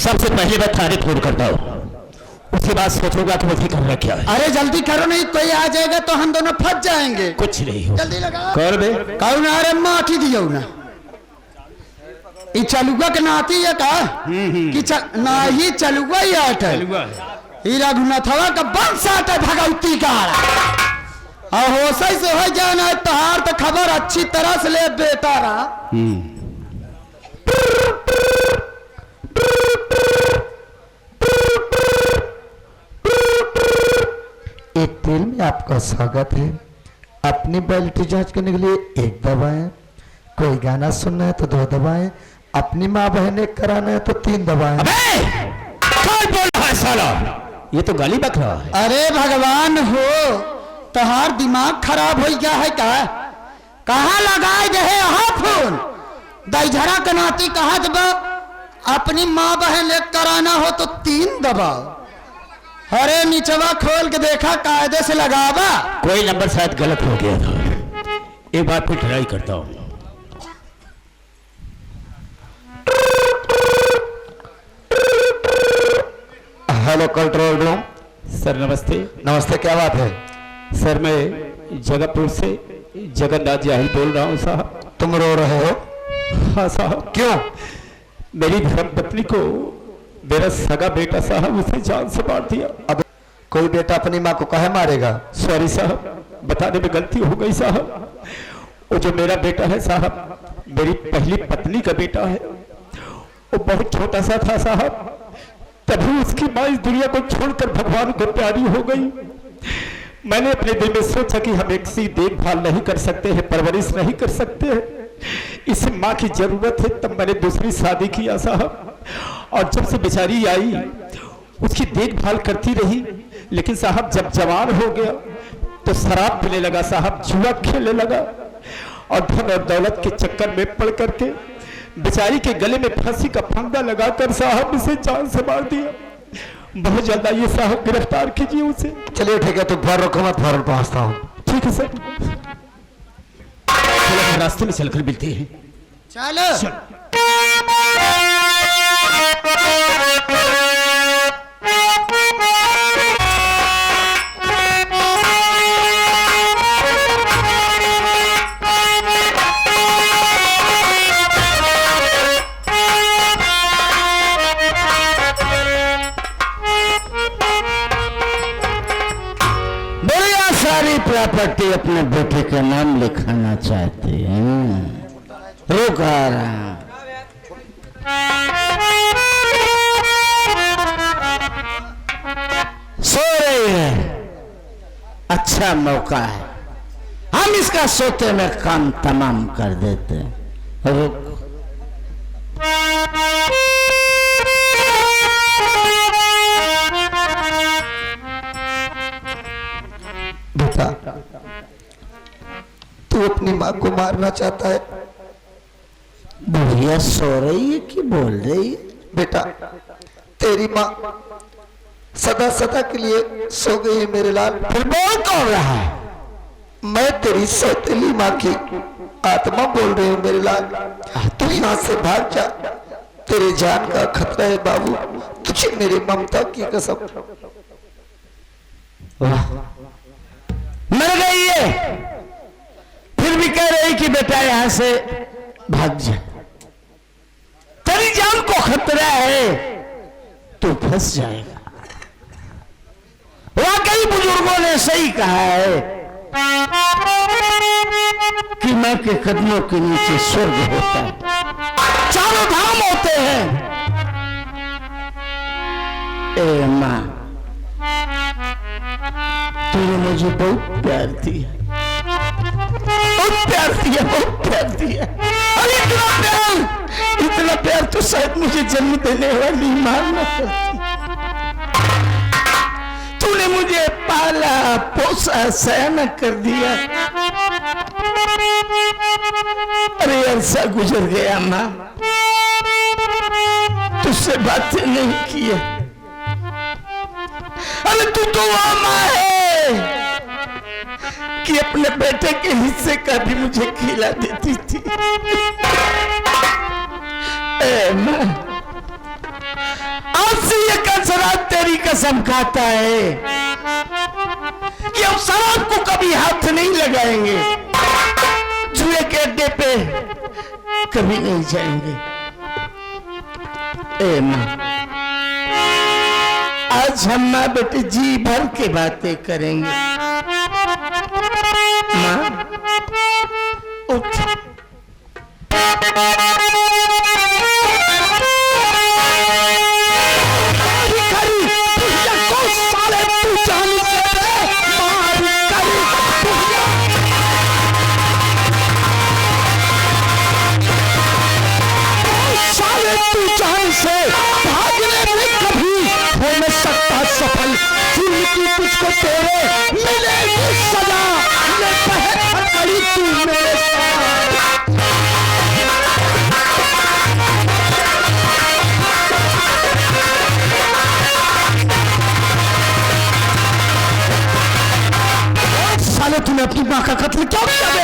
सबसे पहले मैं थाने फोन करता हूँ, उसके बाद सोचूंगा कि मुझे करना क्या है। अरे जल्दी करो, नहीं कोई आ जाएगा तो हम दोनों फंस जाएंगे। कुछ नहीं हो। जल्दी लगा। कर बे कौन? अरे माटी दियो ना, चलुआ के नाती है का कि ना ही चलुआ ही आटे हीरा गुनाथवा का बंश आटे भगवती का हो सही से हो जाना तहार तो खबर अच्छी तरह से ले बेटा रहा। एक तेल में आपका स्वागत है। अपनी बैलिटी जांच करने के लिए 1 दबाएं, कोई गाना सुनना है तो 2 दबाएं, अपनी माँ बहने कराना है तो 3 दबाएं। कौन बोल रहा है साला? ये तो गाली बक रहा है। अरे भगवान हो, तहार दिमाग खराब हो गया है क्या? कहाँ लगाए गए यहाँ फोन? दईझरा के नाती कहा दबा, अपनी माँ बहन ले कराना हो तो 3 दबाओ। अरे नीचवा खोल के देखा, कायदे से लगावा। कोई नंबर शायद गलत हो गया था, एक बार फिर ट्राई करता हूँ। Hello control room. सर नमस्ते। नमस्ते, क्या बात है? सर मैं जगतपुर से जगन्नाथ जाहिल बोल रहा हूँ साहब। तुम रो रहे हो? हाँ साहब। क्यों? मेरी धर्मपत्नी को मेरा सगा बेटा साहब उसे जान से मार दिया। अब कोई बेटा अपनी माँ को काहे मारेगा? सॉरी साहब, बताने में गलती हो गई साहब। वो जो मेरा बेटा है साहब, मेरी पहली पत्नी का बेटा है। वो बहुत छोटा सा था साहब, तभी उसकी माँ इस दुनिया को छोड़कर भगवान को प्यारी हो गई। मैंने अपने दिल में सोचा कि हम इसकी देखभाल नहीं कर सकते हैं, परवरिश नहीं कर सकते हैं, इसे माँ की जरूरत है। तब मैंने दूसरी शादी किया साहब, और जब से बेचारी आई उसकी देखभाल करती रही। लेकिन साहब जब जवान हो गया तो शराब पीने लगा साहब, जुआ खेलने लगा, और धन और दौलत के चक्कर में पड़ करके बेचारी के गले में फांसी का फंदा लगाकर साहब उसे जान से मार दिया। बहुत जल्द आइए साहब, गिरफ्तार कीजिए उसे। चलिए ठीक है, तो फौरन रुको, मैं फौरन पहुंचता हूँ। ठीक है सर, रास्ते में चलकर मिलते हैं। चलो। प्रॉपर्टी अपने बेटे के नाम लिखाना चाहते हैं। रुका रहा सो रही है, अच्छा मौका है, हम इसका सोते में काम तमाम कर देते हैं। रुक। बेटा, तू अपनी माँ को मारना चाहता है? बुढ़िया सो रही है कि बोल रही है? बेटा, तेरी माँ सदा सदा के लिए सो गई है मेरे लाल। फिर बोल कौन रहा है? मैं तेरी सौतेली माँ की आत्मा बोल रही हूँ मेरे लाल। तू यहाँ से भाग जा, तेरे जान का खतरा है बाबू, तुझे मेरी ममता की कसम। मर गई है, फिर भी कह रही कि बेटा यहां से भाग जा, तेरी जान को खतरा है, तू फंस जाएगा। वाकई बुजुर्गों ने सही कहा है कि मां के कदमों के नीचे स्वर्ग होता है, चारों धाम होते हैं। ए मां, तूने मुझे बहुत प्यार दिया, बहुत प्यार दिया, बहुत प्यार दिया। अरे इतना प्यार तो शायद मुझे जन्म देने वाली मां न करती। तूने मुझे पाला पोसा सयाना कर दिया। अरे अरसा गुजर गया मां, तुझसे बातें नहीं किया। अरे तू तो वो मां है कि अपने बेटे के हिस्से का भी मुझे खिला देती थी। ए मां, खसरा तेरी कसम खाता है कि हम शराब को कभी हाथ नहीं लगाएंगे, जुए के अड्डे पे कभी नहीं जाएंगे। ए माँ, आज हम माँ बेटे जी भर के बातें करेंगे। माँ उठ। से भागने में कभी हो न सकता सफल, जिंदगी तुझको तेरे मिलेगी सजा, ये पहल कड़ी तू मेरे साथ। साले तूने अपनी माँ का कत्ल क्यों किया बे?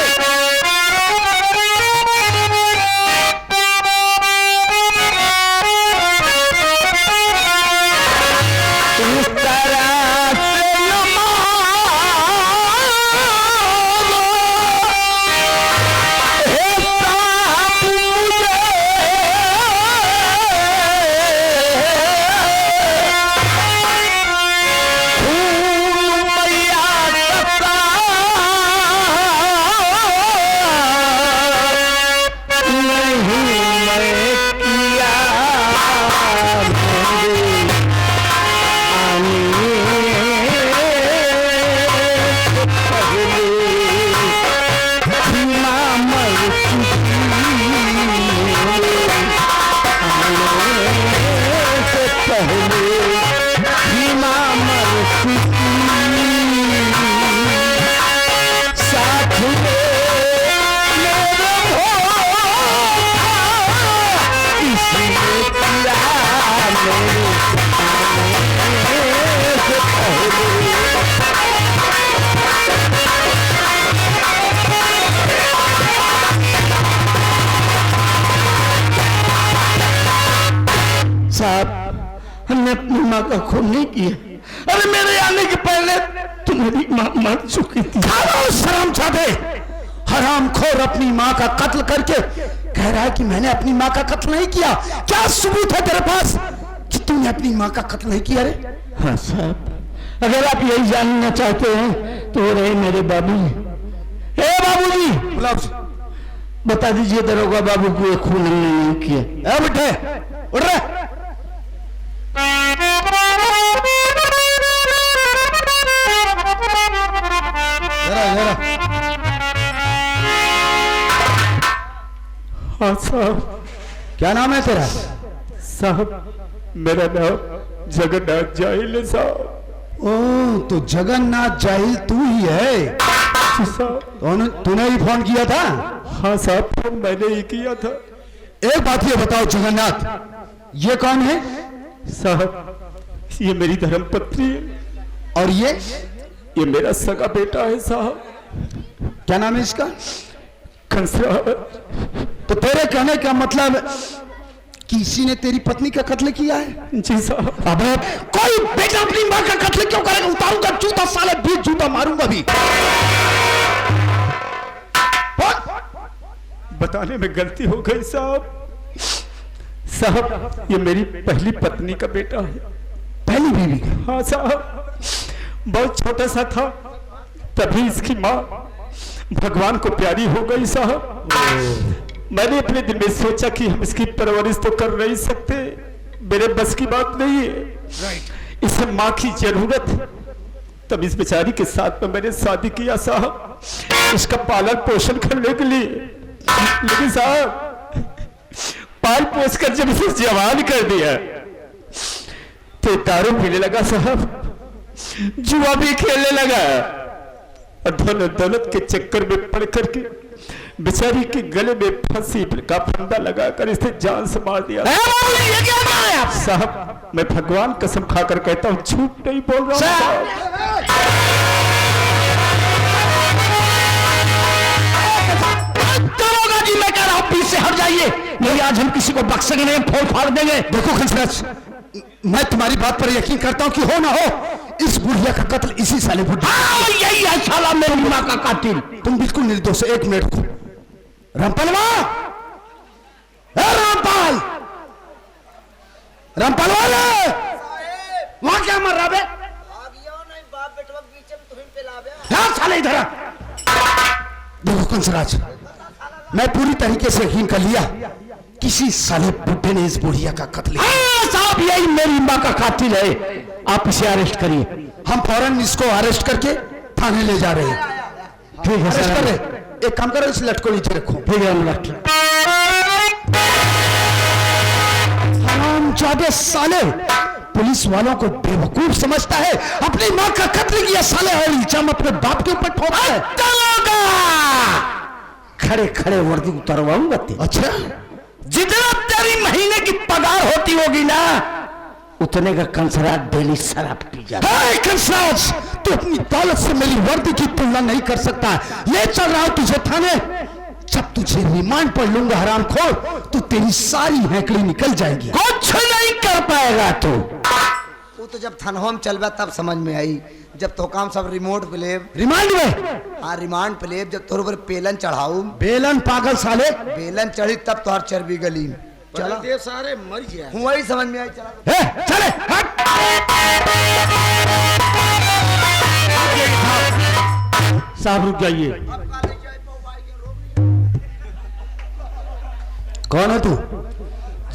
हमने अपनी माँ का खून नहीं किया। अरे मेरे आने के पहले तुम्हारी माँ मर चुकी थी। शर्मजादे, हरामखोर अपनी माँ का कत्ल करके कह रहा है कि मैंने अपनी माँ का कत्ल नहीं किया। क्या सबूत है तेरे पास कि तूने अपनी माँ का कत्ल नहीं किया रे? हाँ साहब, अगर आप यही जानना चाहते हैं तो रहे मेरे बाबूजी। ए बाबूजी, बता दीजिए दरोगा बाबू को ये खून हमने नहीं किया। बेटे उठ रहे। हाँ साहब। क्या नाम है तेरा? साहब मेरा नाम जगन्नाथ जाहिल है साहब। ओह, तो जगन्नाथ जाहिल तू ही है साहब। तूने ही फोन किया था? हाँ साहब, फोन मैंने ही किया था। एक बात ये बताओ जगन्नाथ, ये कौन है? साहब ये मेरी धर्मपत्नी है। और ये मेरा सगा बेटा है साहब। क्या नाम है इसका? कंसरावत। तो तेरे कहने का मतलब किसी ने तेरी पत्नी का कत्ल किया है? जी साहब। अबे कोई बेटा अपनी माँ का कत्ल क्यों करेगा? उतारूंगा जूता, साले 20 जूता मारूंगा भी। बताने में गलती हो गई साहब। साहब ये मेरी पहली पत्नी का बेटा है। पहली बीवी? हाँ साहब, बहुत छोटा सा था तभी इसकी माँ भगवान को प्यारी हो गई साहब। मैंने अपने दिल में सोचा कि हम इसकी परवरिश तो कर नहीं सकते, मेरे बस की बात नहीं है, इसे माँ की जरूरत है। तब इस बेचारी के साथ में मैंने शादी किया साहब, इसका पालन पोषण करने के लिए। लेकिन साहब पाल पोस कर जब इसे जवान कर दिया तो दारू पीने लगा साहब, जुआ भी खेलने लगा और धन दौलत के चक्कर में पड़ करके बेचारी के गले में फांसी का फंदा लगाकर इसे जान से मार दिया। ये क्या है आप? साहब मैं भगवान कसम खाकर कहता हूँ, झूठ नहीं बोल रहा हूँ। मैं कह रहा हूँ पीछे हट जाइए, नहीं आज हम किसी को बख्शेंगे नहीं, फोड़ फाड़ देंगे। देखो खंसराज, मैं तुम्हारी बात पर यकीन करता हूं कि हो ना हो इस बुढ़िया का कत्ल इसी साले बुढ़िया। यही है साला मेरी माँ का कातिल। तुम बिल्कुल निर्दोष हो। 1 मिनट को रामपाल रामपाल रामपाल वाले वहां क्या मर रहा बे? साले इधर देखो कंसराज, मैं पूरी तरीके से यकीन कर लिया किसी साले बुड्ढे ने इस बुढ़िया का कत्ल किया। साहब यही मेरी माँ का कातिल है, आप इसे अरेस्ट करिए। हम फौरन इसको अरेस्ट करके थाने ले जा रहे हैं। ठीक है अरेस्ट सर। कर रहे। एक काम करो, इस लट को नीचे रखो। ठीक है हम लट। हरामजादे साले, पुलिस वालों को बेवकूफ समझता है। अपनी माँ का कत्ल किया साले, और इल्जाम अपने बाप के ऊपर ठोकता है। खड़े खड़े वर्दी उतरवाऊंगा तेरी। अच्छा, जितना तेरी महीने की पगार होती होगी ना, उतने का कंसराज डेली शराब पी जाता। कंसराज, तू अपनी दौलत से मेरी वर्दी की तुलना नहीं कर सकता। ले चल रहा हूं तुझे थाने। जब तुझे रिमांड पर लूंगा हरामखोर, तो तेरी सारी हैकड़ी निकल जाएगी। कुछ नहीं कर पाएगा तू। तो जब थानवा में चलबा तब समझ में आई, जब तो काम सब रिमोट प्लेब रिमांड में? हाँ रिमांड प्लेब, जब तोर ऊपर पेलन चढ़ाऊ, बेलन पागल साले। बेलन चढ़ी तब तोहर चर्बी गली। चला सारे मर गया। वही समझ में आई। चला चले हट। साहब रुक जाइए। कौन है तू?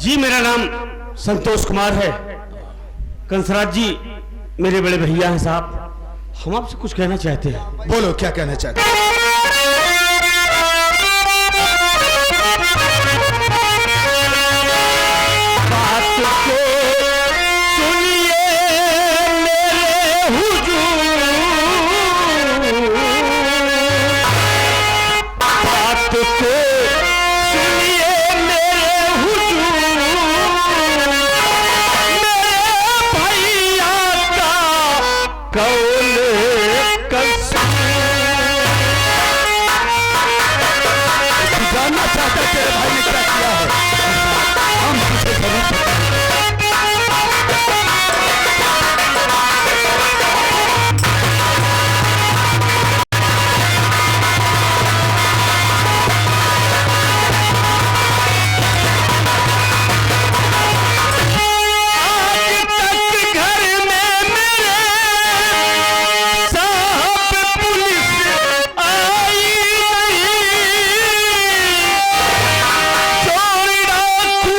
जी मेरा नाम संतोष कुमार है। कंसराज जी मेरे बड़े भैया हैं साहब, हम आपसे कुछ कहना चाहते हैं। बोलो, क्या कहना चाहते हैं? बात को सुनिए मेरे हुजूर, बात को सुनिए मेरे हुजूर, मेरे भैया का कौल कसूर। जानना चाहता है तेरे भाई ने क्या किया है? हम तुझे जरूर बताएंगे। आज तक घर में मेरे साहब पुलिस आई नहीं, चोर डाकू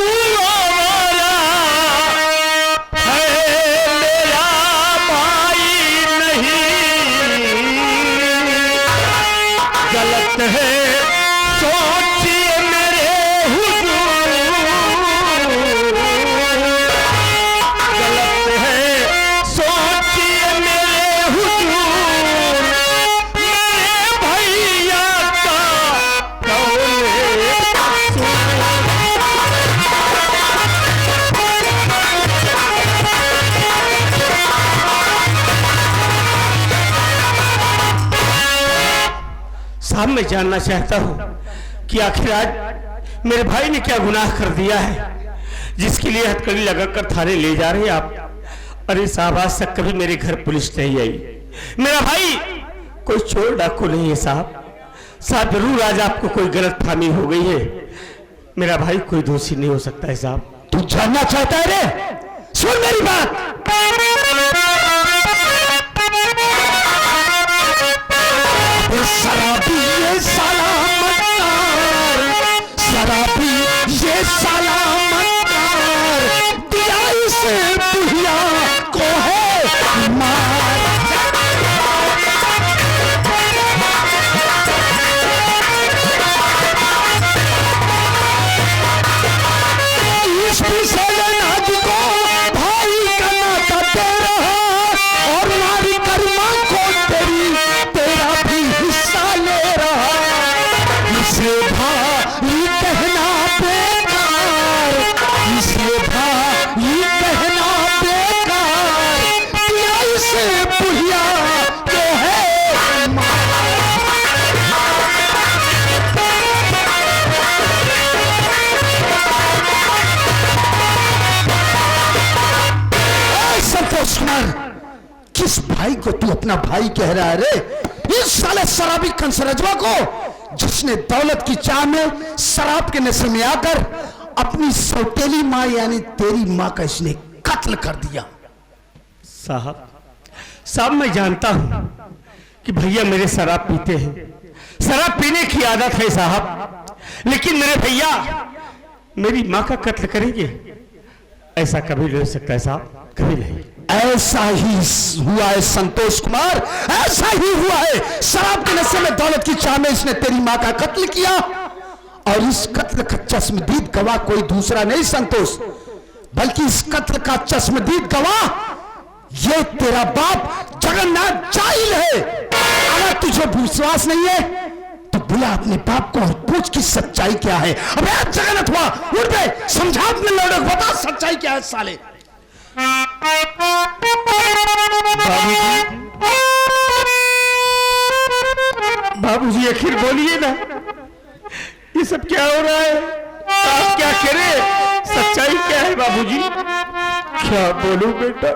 आवारा है मेरा भाई नहीं। गलत है सोचिए मेरे हुजूर, गलत है सोचिए मेरे हुजूर, मेरे भैया का कौल साहब मैं जानना चाहता हूँ कि आखिर आज मेरे भाई ने क्या गुनाह कर दिया है जिसके लिए हथकड़ी लगाकर थाने ले जा रहे हैं आप। अरे साहब आज तक कभी मेरे घर पुलिस नहीं आई। मेरा भाई कोई चोर डाकू नहीं है साहब। साहब जरूर आज आपको कोई गलतफहमी हो गई है। मेरा भाई कोई दोषी नहीं हो सकता है साहब। तू जानना चाहता है रे? सुन मेरी बात। शराबी ये साला मक्कार, शराबी ये साला मक्कार, दिया इसे बुढ़िया को है मार। इस पिछले नाज को भाई का नाता तेरा और नारी कर्मा को तेरी तेरा भी हिस्सा ले रहा। भाई को तू अपना भाई कह रहा है रे? इस साले शराबी कंसरजवा को, जिसने दौलत की चाह में शराब के नशे में आकर अपनी सौतेली माँ यानी तेरी माँ का इसने कत्ल कर दिया। साहब मैं जानता हूं कि भैया मेरे शराब पीते हैं, शराब पीने की आदत है साहब, लेकिन मेरे भैया मेरी माँ का कत्ल करेंगे ऐसा कभी नहीं हो सकता है साहब, कभी नहीं। ऐसा ही हुआ है संतोष कुमार, ऐसा ही हुआ है। शराब के नशे में दौलत की चाह में इसने तेरी माँ का कत्ल किया, और इस कत्ल का चश्मदीद गवाह कोई दूसरा नहीं संतोष, बल्कि इस कत्ल का चश्मदीद गवाह ये तेरा बाप जगन्नाथ जाहिल है। अगर तुझे विश्वास नहीं है तो बुला अपने बाप को और पूछ की सच्चाई क्या है। अबे जगन्नाथ हुआ, उठ बे, समझा अपने लोडक, बता सच्चाई क्या है साले। बाबूजी आखिर बोलिए ना, ये सब क्या हो रहा है? आप क्या करें? सच्चाई क्या है बाबूजी? क्या बोलूं बेटा,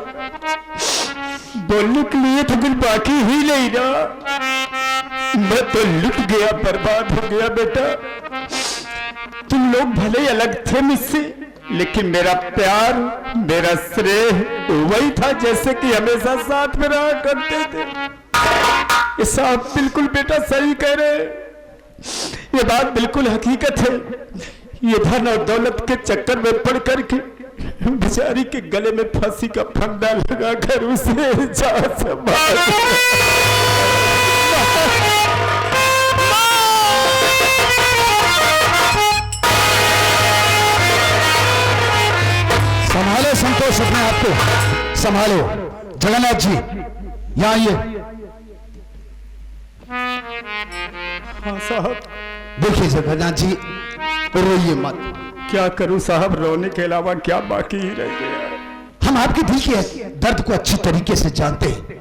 बोलने के लिए तो कुछ बाकी ही नहीं ना। मैं तो लुट गया, बर्बाद हो गया बेटा। तुम लोग भले अलग थे मुझसे, लेकिन मेरा प्यार, मेरा स्नेह वही था जैसे कि हमेशा साथ में रहा करते थे। ये साहब बिल्कुल बेटा सही कह रहे, ये बात बिल्कुल हकीकत है। ये धन और दौलत के चक्कर में पड़ करके बेचारी के गले में फांसी का फंदा लगाकर उसे जा संभालो संतोष, अपने आप को संभालो। जगन्नाथ जी यहाँ आइए। हाँ साहब। देखिए जगन्नाथ जी, रोइए मत। क्या करूं साहब, रोने के अलावा क्या बाकी ही रह गया। हम आपके दिल के दर्द को अच्छी तरीके से जानते हैं,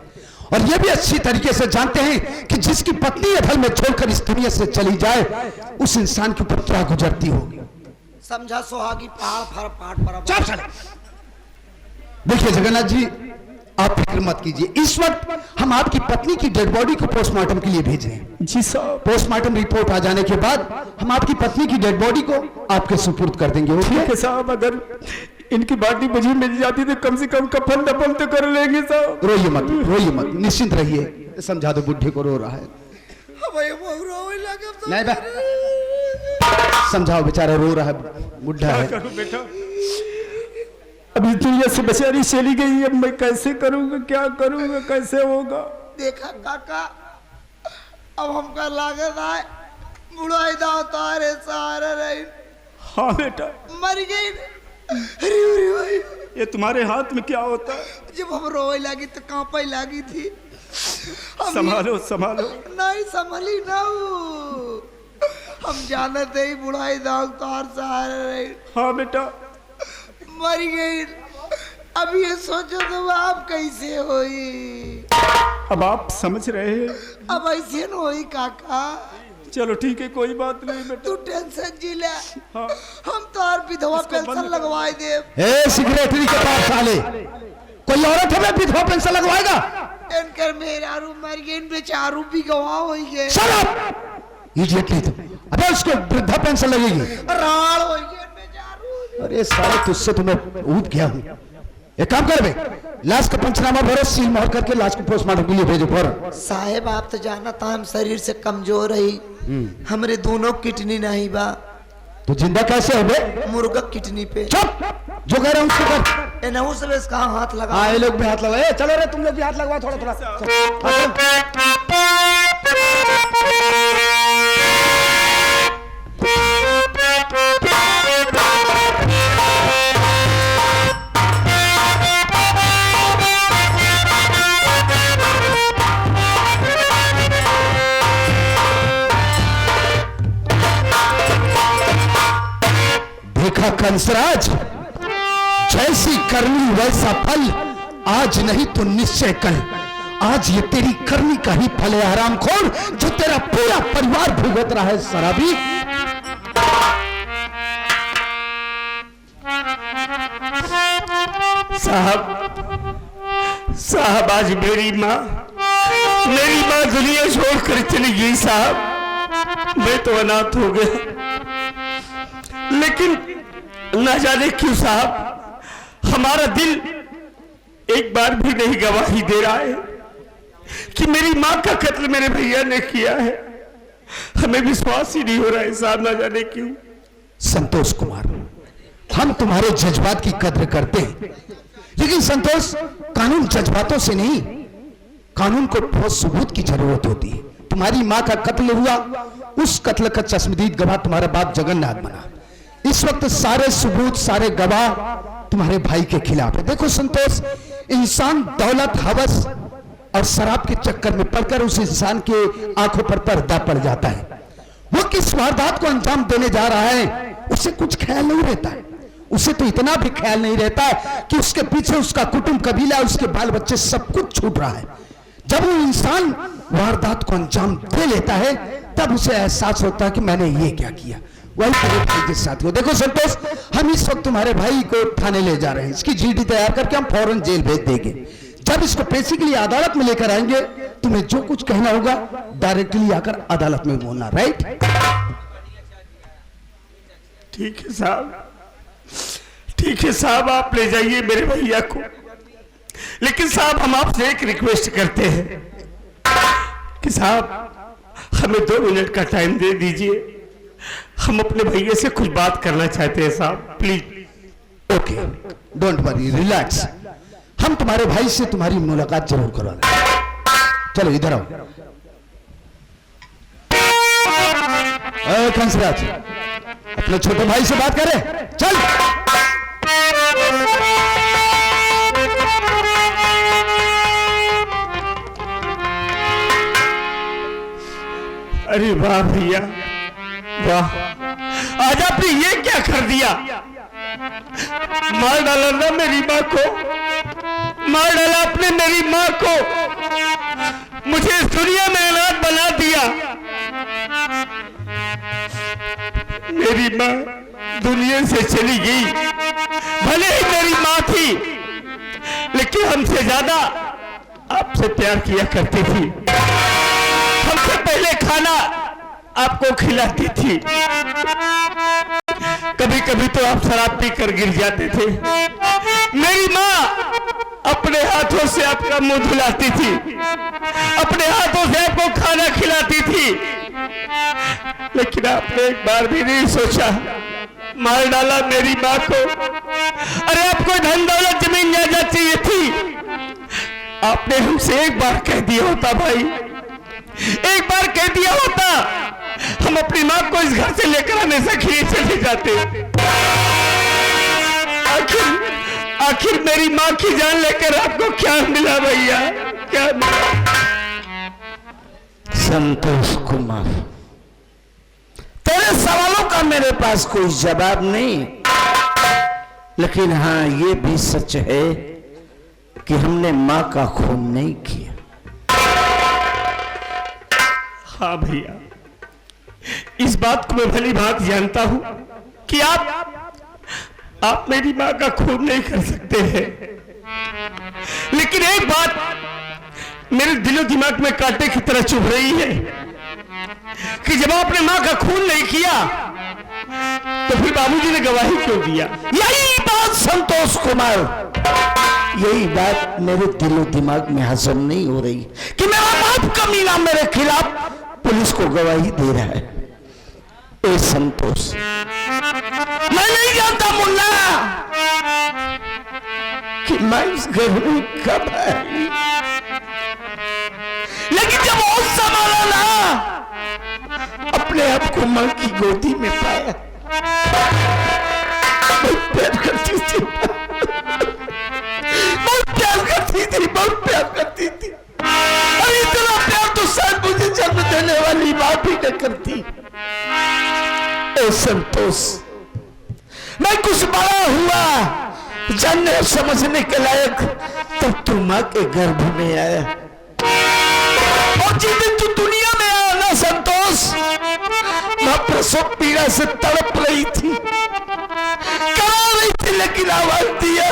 और यह भी अच्छी तरीके से जानते हैं कि जिसकी पत्नी अधल में छोड़कर इस दुनिया से चली जाए, उस इंसान के ऊपर क्या गुजरती होगी। समझा सोहागी पहाड़ फर पाट पर। चल चले। देखिए जगन्नाथ जी, आप फिक्र मत कीजिए। इस वक्त हम आपकी पत्नी की डेड बॉडी को पोस्टमार्टम के लिए भेज रहे हैं। जी साहब। पोस्टमार्टम रिपोर्ट आ जाने के बाद हम आपकी पत्नी की डेड बॉडी को आपके सुपुर्द कर देंगे। ठीक है साहब, अगर इनकी बॉडी मुझे मिल जाती तो कम से कम कफन दफन तो कर लेंगे साहब। रोइए मत, रोइए मत, निश्चिंत रहिए। समझा दो बुढ़े को, रो रहा है। नहीं बे, समझाओ, बेचारा रो रहा है, बुढ़ा है। बेटा अभी दुनिया से बेचारी चली गई, अब मैं कैसे करूंगा, क्या करूंगा, कैसे होगा। देखा काका, अब हमका लागत है बुढ़ाई दाव तारे सहारा रही। हाँ बेटा, मर गई। अरे अरे भाई, ये तुम्हारे हाथ में क्या होता है? जब हम रोए लगी तो कांपे लगी थी। संभालो संभालो। नहीं संभली ना, हम जानते ही बुढ़ाई दाव तार सहारा रही। हाँ बेटा, मर गई। अब ये सोचो तो आप कैसे होई। अब आप समझ रहे हैं। अब ऐसे न होई काका। चलो ठीक है, कोई बात नहीं बेटा, तू टेंशन जी ले। हाँ। हम तो और विधवा पेंशन लगवाए दे। ए सेक्रेटरी के पास साले, कोई औरत हमें विधवा पेंशन लगवाएगा? इनकर मेरा रू मर गए, बेचारू भी गवाह हो गए। Shut up idiot. नहीं तो अबे उसको वृद्धा पेंशन लगेगी। राड़ हो गए बेचारू। अरे साले, तुझसे तो मैं ऊब गया हूँ। एक काम कर बे, लाश का पंचनामा भरो, सील मोहर करके लाश को पोस्टमार्टम के लिए भेजो फौरन। साहेब आप तो जाना था हम शरीर से कमजोर रही, हमरे दोनों किडनी नहीं बा। तो जिंदा कैसे हो बे? मुर्गा किडनी पे। चुप, जो कह रहा हूँ उसको कर। एनहू सब इसका हाथ लगा। हाँ, ये लोग भी हाथ लगाए। चलो रे, तुम लोग भी हाथ लगवा थोड़ा थोड़ा। देखा कंसराज, जैसी करनी वैसा फल, आज नहीं तो निश्चय कल। आज ये तेरी करनी का ही फल है हरामखोर, जो तेरा पूरा परिवार भुगत रहा है शराबी। साहब आज मेरी माँ दुनिया छोड़कर चली गई साहब। मैं तो अनाथ हो गया, लेकिन ना जाने क्यों साहब हमारा दिल एक बार भी नहीं गवाही दे रहा है कि मेरी माँ का कत्ल मेरे भैया ने किया है। हमें विश्वास ही नहीं हो रहा है साहब, ना जाने क्यों। संतोष कुमार, हम तुम्हारे जज्बात की कद्र करते हैं, लेकिन संतोष, कानून जज्बातों से नहीं, कानून को ठोस सबूत की जरूरत होती है। तुम्हारी माँ का कत्ल हुआ, उस कत्ल का चश्मदीद गवाह तुम्हारा बाप जगन्नाथ बना। इस वक्त सारे सबूत, सारे गवाह तुम्हारे भाई के खिलाफ है। देखो संतोष, इंसान दौलत, हवस और शराब के चक्कर में पड़कर उस इंसान के आंखों पर पर्दा पड़ जाता है। वो किस वारदात को अंजाम देने जा रहा है उसे कुछ ख्याल नहीं रहता है। उसे तो इतना भी ख्याल नहीं रहता है कि उसके पीछे उसका कुटुंब, कबीला, उसके बाल बच्चे सब कुछ छूट रहा है। जब वो इंसान वारदात को अंजाम दे लेता है तब उसे एहसास होता है कि मैंने ये क्या किया। वही तेरे भाई के साथ हो। देखो संतोष, हम इस वक्त तुम्हारे भाई को थाने ले जा रहे हैं। इसकी जीडी तैयार करके हम फौरन जेल भेज देंगे। जब इसको पेशी के लिए अदालत में लेकर आएंगे, तुम्हें जो कुछ कहना होगा डायरेक्टली आकर अदालत में बोलना। राइट? ठीक है साहब, ठीक है साहब, आप ले जाइए मेरे भैया को। लेकिन साहब हम आपसे एक रिक्वेस्ट करते हैं कि साहब हमें 2 मिनट का टाइम दे दीजिए। हम अपने भैया से कुछ बात करना चाहते हैं साहब, please. Okay, don't worry, relax. हम तुम्हारे भाई से तुम्हारी मुलाकात जरूर करवा देंगे। चलो इधर आओ। कंसराज, अपने छोटे भाई से बात करें। चल। अरे वाह भैया वाह, आज आपने ये क्या कर दिया? मार डाला ना मेरी माँ को, मार डाला आपने मेरी माँ को, मुझे इस दुनिया में अनाथ बना दिया। मेरी माँ दुनिया से चली गई, भले ही मेरी माँ थी, लेकिन हमसे ज्यादा आपसे प्यार किया करती थी। हमसे पहले खाना आपको खिलाती थी, कभी कभी तो आप शराब पी कर गिर जाते थे। मेरी माँ अपने हाथों से आपका मुंह धुलाती थी, अपने हाथों से आपको खाना खिलाती थी, लेकिन आपने एक बार भी नहीं सोचा, मार डाला मेरी माँ को। अरे आपको धन दौलत जमीन जायदाद चाहिए थी, आपने हमसे एक बार कह दिया होता भाई, एक बार कह दिया होता, हम अपनी माँ को इस घर से लेकर हमेशा खींच चले जाते। आखिर मेरी माँ की जान लेकर आपको क्या मिला भैया, क्या मिला? संतोष कुमार, तेरे सवालों का मेरे पास कोई जवाब नहीं, लेकिन हाँ ये भी सच है कि हमने माँ का खून नहीं किया। हाँ भैया, इस बात को मैं भली भांति जानता हूं कि आप मेरी माँ का खून नहीं कर सकते हैं, लेकिन एक बात मेरे दिलो दिमाग में कांटे की तरह चुभ रही है कि जब आपने माँ का खून नहीं किया तो फिर बाबूजी ने गवाही क्यों दिया? यही बात संतोष कुमार, यही बात मेरे दिलो दिमाग में हजम नहीं हो रही कि मेरा बाप कमीना मेरे खिलाफ पुलिस को गवाही दे रहा है। ए संतोष, मैं नहीं जानता मुन्ना कि मैं इस घर में कब आई, लेकिन जब होश संभाला ना, अपने आप को मां की गोदी में पाया। बहुत प्यार करती थी, बहुत प्यार करती थी, बहुत प्यार करती थी, और इतना प्यार तो शायद मुझे जन्म देने वाली बात ही न करती। ए संतोष, मैं कुछ बड़ा हुआ, जानने समझने के लायक, तब तू माँ के गर्भ में आया, और जिस दिन तू दुनिया में आया ना संतोष, माँ प्रसव पीड़ा से तड़प रही थी, करा रही थी, लेकिन आवाज दिया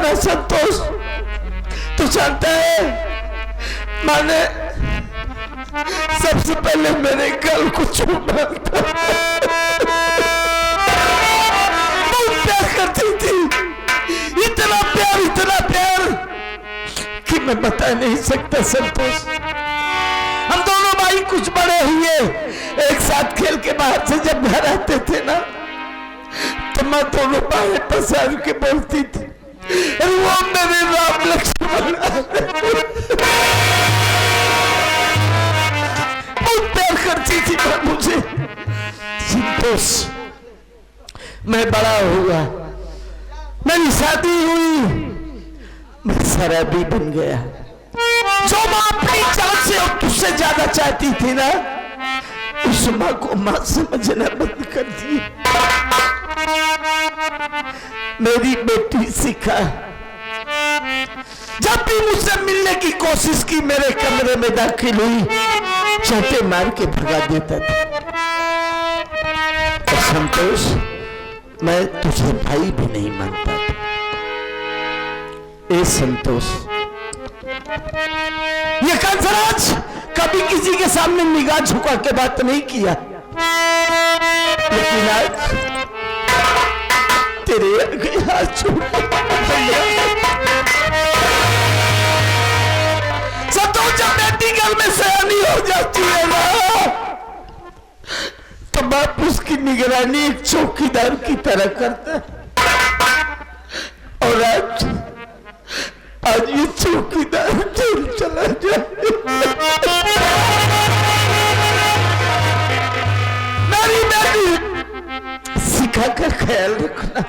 ना संतोष, तू जानता है मैंने सबसे पहले मेरे गल को छूना था। बहुत प्यार करती थी, इतना प्यार कि मैं बता नहीं सकता संतोष। हम दोनों भाई कुछ बड़े हुए, एक साथ खेल के बाहर से जब घर आते थे ना, तो मैं दोनों बाहें पसार के बोलती थी, वो मेरे राम लक्ष्मण। बहुत प्यार करती थी मैं मुझे। संतोष, मैं बड़ा हुआ, मेरी शादी हुई, मैं शराबी बन गया। जो माँ अपनी जान से और तुझसे ज्यादा चाहती थी ना, उस माँ को माँ समझना बंद कर दी। मेरी बेटी शिखा जब भी मुझसे मिलने की कोशिश की, मेरे कमरे में दाखिल हुई, चाटे मार के भगा देता था। और संतोष, मैं तुझे भाई भी नहीं मानता था। ए संतोष, ये कंसराज कभी किसी के सामने निगाह झुका के बात नहीं किया, लेकिन आज तेरे आगे हाथ जोड़ संतोष, जब बेटी घर में सयानी हो जाती है ना, तो बाप उसकी निगरानी एक चौकीदार की तरह करता है। और आज ये चौकीदार जेल चला जाए। मेरी बेटी शिखा का ख्याल रखना।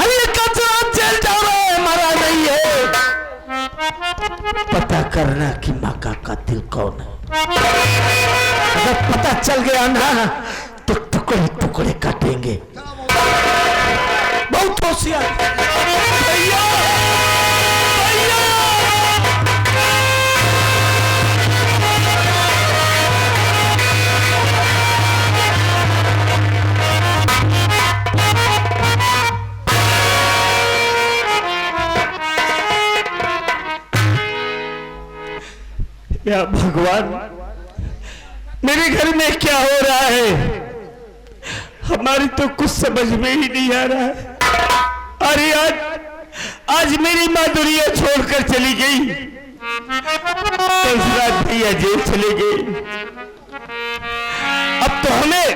अरे कचरा जेल जा रहा है, मरा नहीं है। पता करना कि माँ का कातिल कौन है। अगर पता चल गया ना, तो टुकड़े टुकड़े काटेंगे। बहुत होशियार भैया, या भगवान, मेरे घर में क्या हो रहा है? हमारी तो कुछ समझ में ही नहीं आ रहा है। अरे आज मेरी माँ दुनिया छोड़कर चली गई, इस रात भैया जेल चले गए। अब तो हमें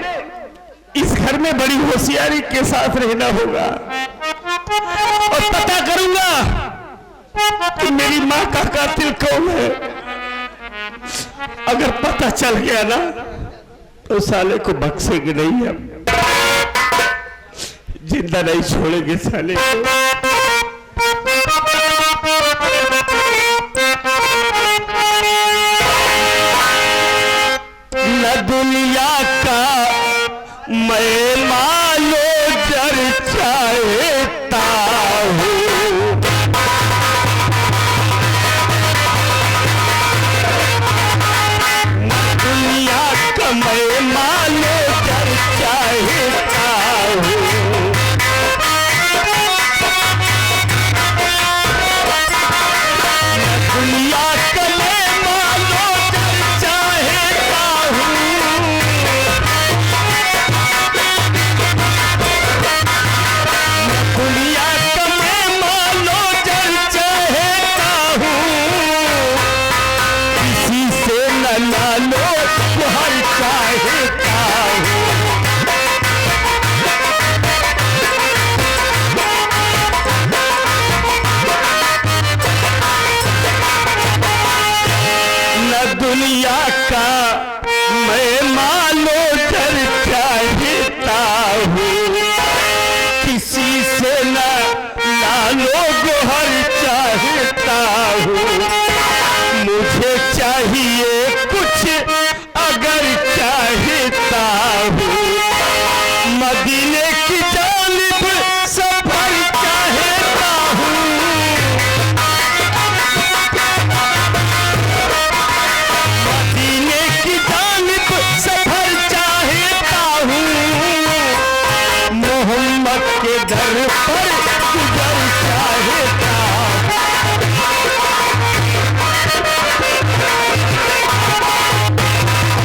इस घर में बड़ी होशियारी के साथ रहना होगा और पता करूंगा कि मेरी माँ का कातिल कौन है। अगर पता चल गया ना, तो साले को बख्शेंगे नहीं, हम जिंदा नहीं छोड़ेंगे साले को। न दुनिया का मैं मालो जर चाहता हूँ, दुनिया का मैं मालो जर चाहता हूँ। दुनिया का मैं मालो जर चाहता हूँ। दुनिया का मैं मालो जर चाहता हूँ। किसी से न लालो हर चाहता हूँ। न दुनिया का मैं मालो जर चाहता हूँ। किसी से न लालो गोहर चाहता हूँ। मुझे चाहिए कुछ अगर चाहता हूँ। मदीने की जानिब सफर चाहता हूँ। मदीने की जानिब सफर चाहता हूँ। मोहम्मद के दर पर गुजर चाहे